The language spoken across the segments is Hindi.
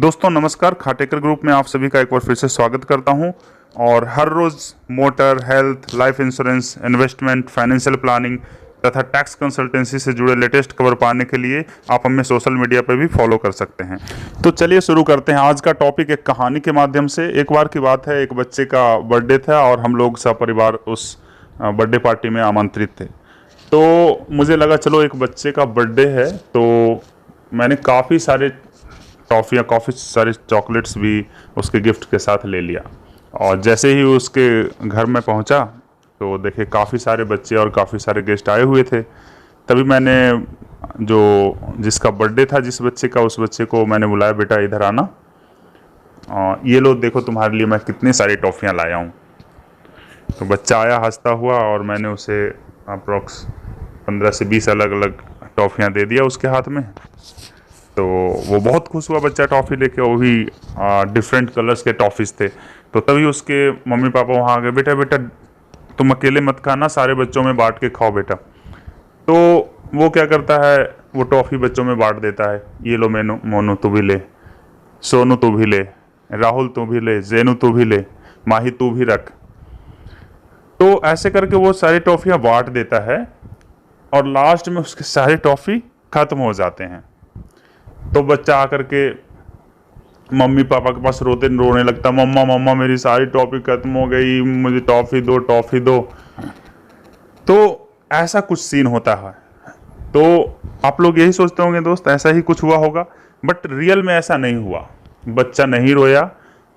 दोस्तों नमस्कार, खाटेकर ग्रुप में आप सभी का एक बार फिर से स्वागत करता हूं। और हर रोज़ motor, health, life insurance, investment, financial planning तथा टैक्स कंसल्टेंसी से जुड़े लेटेस्ट खबर पाने के लिए आप हमें सोशल मीडिया पर भी फॉलो कर सकते हैं। तो चलिए शुरू करते हैं। आज का टॉपिक एक कहानी के माध्यम से। एक बार की बात है, एक बच्चे का बर्थडे था और हम लोग सपरिवार उस बर्थडे पार्टी में आमंत्रित थे। तो मुझे लगा चलो एक बच्चे का बर्थडे है, तो मैंने काफ़ी सारे टॉफ़ियाँ, काफ़ी सारे चॉकलेट्स भी उसके गिफ्ट के साथ ले लिया। और जैसे ही उसके घर में पहुंचा तो देखे काफ़ी सारे बच्चे और काफ़ी सारे गेस्ट आए हुए थे। तभी मैंने जिसका बर्थडे था, जिस बच्चे का, उस बच्चे को मैंने बुलाया, बेटा इधर आना, ये लो देखो तुम्हारे लिए मैं कितनी सारी टॉफ़ियाँ लाया हूँ। तो बच्चा आया हंसता हुआ और मैंने उसे अप्रॉक्स 15 से 20 अलग अलग टॉफ़ियाँ दे दिया उसके हाथ में। तो वो बहुत खुश हुआ बच्चा टॉफ़ी लेके, वो भी डिफरेंट कलर्स के टॉफ़ीज़ थे। तो तभी उसके मम्मी पापा वहाँ आ गए, बेटा बेटा तुम अकेले मत खाना, सारे बच्चों में बांट के खाओ बेटा। तो वो क्या करता है, वो टॉफ़ी बच्चों में बांट देता है। ये लो मोनू तू भी ले, सोनू तू भी ले, राहुल तू भी ले, जेनू तू भी ले, माही तू भी रख। तो ऐसे करके वो सारी टॉफ़ियाँ बांट देता है और लास्ट में उसके सारे टॉफ़ी ख़त्म हो जाते हैं। तो बच्चा आकर के मम्मी पापा के पास रोने लगता, मम्मा मम्मा मेरी सारी टॉफ़ी खत्म हो गई, मुझे टॉफ़ी दो टॉफ़ी दो। तो ऐसा कुछ सीन होता है। तो आप लोग यही सोचते होंगे दोस्त ऐसा ही कुछ हुआ होगा, बट रियल में ऐसा नहीं हुआ। बच्चा नहीं रोया,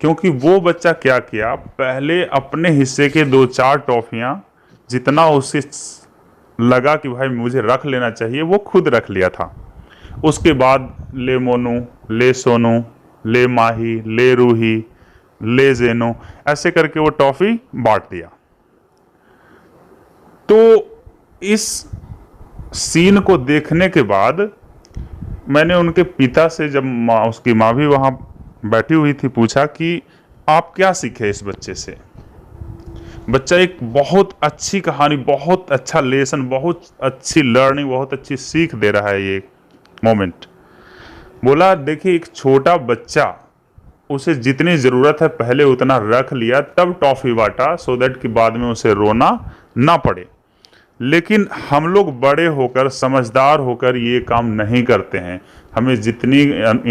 क्योंकि वो बच्चा क्या किया, पहले अपने हिस्से के 2-4 टॉफ़ियाँ जितना उसे लगा कि भाई मुझे रख लेना चाहिए, वो खुद रख लिया था। उसके बाद ले मोनू, ले सोनू, ले माही, ले रूही, ले जेनो, ऐसे करके वो टॉफ़ी बांट दिया। तो इस सीन को देखने के बाद मैंने उनके पिता से, जब उसकी माँ भी वहाँ बैठी हुई थी, पूछा कि आप क्या सीखे इस बच्चे से। बच्चा एक बहुत अच्छी कहानी, बहुत अच्छा लेसन, बहुत अच्छी लर्निंग, बहुत अच्छी सीख दे रहा है ये मोमेंट। बोला देखिए, एक छोटा बच्चा, उसे जितनी ज़रूरत है पहले उतना रख लिया, तब टॉफ़ी बांटा, सो दैट कि बाद में उसे रोना ना पड़े। लेकिन हम लोग बड़े होकर, समझदार होकर ये काम नहीं करते हैं। हमें जितनी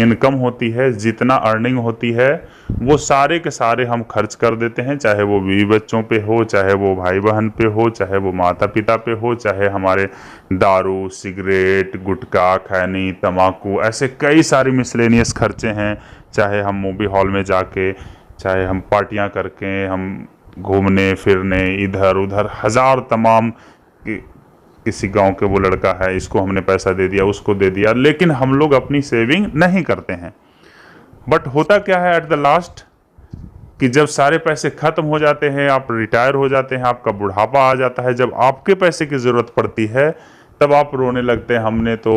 इनकम होती है, जितना अर्निंग होती है, वो सारे के सारे हम खर्च कर देते हैं, चाहे वो बीवी बच्चों पे हो, चाहे वो भाई बहन पे हो, चाहे वो माता पिता पे हो, चाहे हमारे दारू, सिगरेट, गुटखा, खैनी, तम्बाकू, ऐसे कई सारे मिसलेनियस खर्चे हैं। चाहे हम मूवी हॉल में जाके, चाहे हम पार्टियां करके, हम घूमने फिरने इधर उधर, हज़ार तमाम किसी गांव के वो लड़का है, इसको हमने पैसा दे दिया, उसको दे दिया, लेकिन हम लोग अपनी सेविंग नहीं करते हैं। बट होता क्या है एट द लास्ट, कि जब सारे पैसे खत्म हो जाते हैं, आप रिटायर हो जाते हैं, आपका बुढ़ापा आ जाता है, जब आपके पैसे की ज़रूरत पड़ती है, तब आप रोने लगते हैं, हमने तो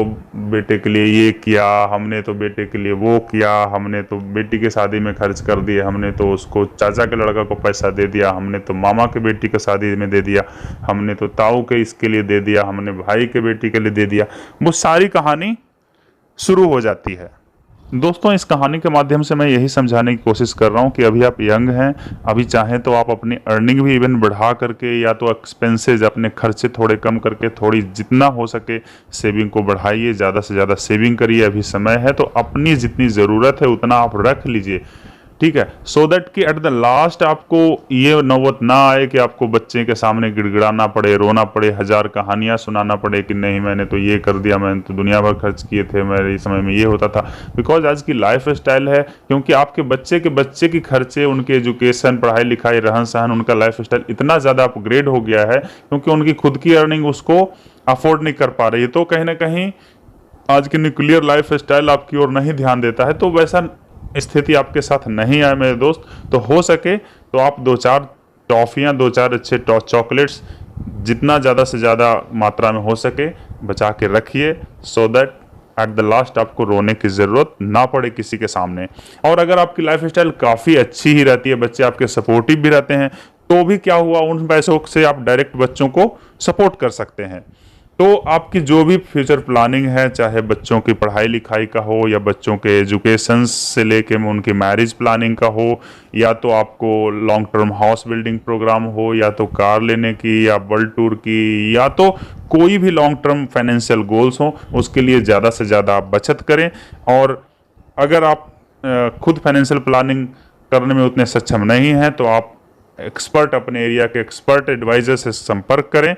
बेटे के लिए ये किया, हमने तो बेटे के लिए वो किया, हमने तो बेटी के शादी में खर्च कर दिए, हमने तो उसको चाचा के लड़का को पैसा दे दिया, हमने तो मामा के बेटी के शादी में दे दिया, हमने तो ताऊ के इसके लिए दे दिया, हमने भाई के बेटी के लिए दे दिया। वो सारी कहानी शुरू हो जाती है। दोस्तों इस कहानी के माध्यम से मैं यही समझाने की कोशिश कर रहा हूँ कि अभी आप यंग हैं, अभी चाहें तो आप अपनी अर्निंग भी इवन बढ़ा करके, या तो एक्सपेंसेस, अपने खर्चे थोड़े कम करके, थोड़ी जितना हो सके सेविंग को बढ़ाइए, ज़्यादा से ज़्यादा सेविंग करिए। अभी समय है तो अपनी जितनी ज़रूरत है उतना आप रख लीजिए, ठीक है, सो दैट कि एट द लास्ट आपको ये नौबत ना आए कि आपको बच्चे के सामने गिड़गिड़ाना पड़े, रोना पड़े, हज़ार कहानियाँ सुनाना पड़े कि नहीं मैंने तो ये कर दिया, मैंने तो दुनिया भर खर्च किए थे, मेरे समय में ये होता था। बिकॉज आज की लाइफ स्टाइल है, क्योंकि आपके बच्चे के खर्चे, उनके एजुकेशन, पढ़ाई लिखाई, रहन सहन, उनका लाइफ स्टाइल इतना ज़्यादा अपग्रेड हो गया है, क्योंकि उनकी खुद की अर्निंग उसको अफोर्ड नहीं कर पा रही है। तो कहीं ना कहीं आज की न्यूक्लियर लाइफ स्टाइल आपकी ओर नहीं ध्यान देता है। तो वैसा स्थिति आपके साथ नहीं आए मेरे दोस्त, तो हो सके तो आप 2-4 टॉफ़ियाँ, 2-4 अच्छे चॉकलेट्स जितना ज़्यादा से ज़्यादा मात्रा में हो सके बचा के रखिए, so that at the last आपको रोने की ज़रूरत ना पड़े किसी के सामने। और अगर आपकी लाइफ स्टाइल काफ़ी अच्छी ही रहती है, बच्चे आपके सपोर्टिव भी रहते हैं, तो भी क्या हुआ, उन पैसों से आप डायरेक्ट बच्चों को सपोर्ट कर सकते हैं। तो आपकी जो भी फ्यूचर प्लानिंग है, चाहे बच्चों की पढ़ाई लिखाई का हो या बच्चों के एजुकेशन से लेके उनकी मैरिज प्लानिंग का हो, या तो आपको long term house building program हो, या तो कार लेने की या वर्ल्ड टूर की, या तो कोई भी लॉन्ग टर्म फाइनेंशियल गोल्स हो, उसके लिए ज़्यादा से ज़्यादा आप बचत करें। और अगर आप खुद फाइनेंशियल प्लानिंग करने में उतने सक्षम नहीं हैं तो आप एक्सपर्ट, अपने एरिया के एक्सपर्ट एडवाइज़र से संपर्क करें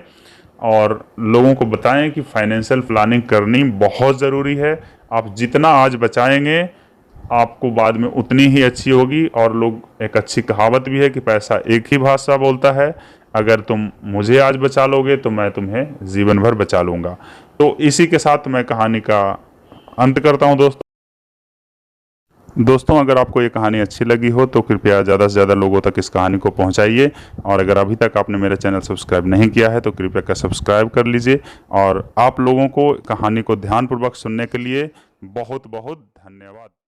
और लोगों को बताएं कि फाइनेंशियल प्लानिंग करनी बहुत ज़रूरी है। आप जितना आज बचाएंगे आपको बाद में उतनी ही अच्छी होगी। और लोग, एक अच्छी कहावत भी है कि पैसा एक ही भाषा बोलता है, अगर तुम मुझे आज बचा लोगे तो मैं तुम्हें जीवन भर बचा लूँगा। तो इसी के साथ मैं कहानी का अंत करता हूँ दोस्तों, अगर आपको ये कहानी अच्छी लगी हो तो कृपया ज़्यादा से ज़्यादा लोगों तक इस कहानी को पहुंचाइए। और अगर अभी तक आपने मेरा चैनल सब्सक्राइब नहीं किया है तो कृपया कर सब्सक्राइब कर लीजिए। और आप लोगों को कहानी को ध्यानपूर्वक सुनने के लिए बहुत बहुत धन्यवाद।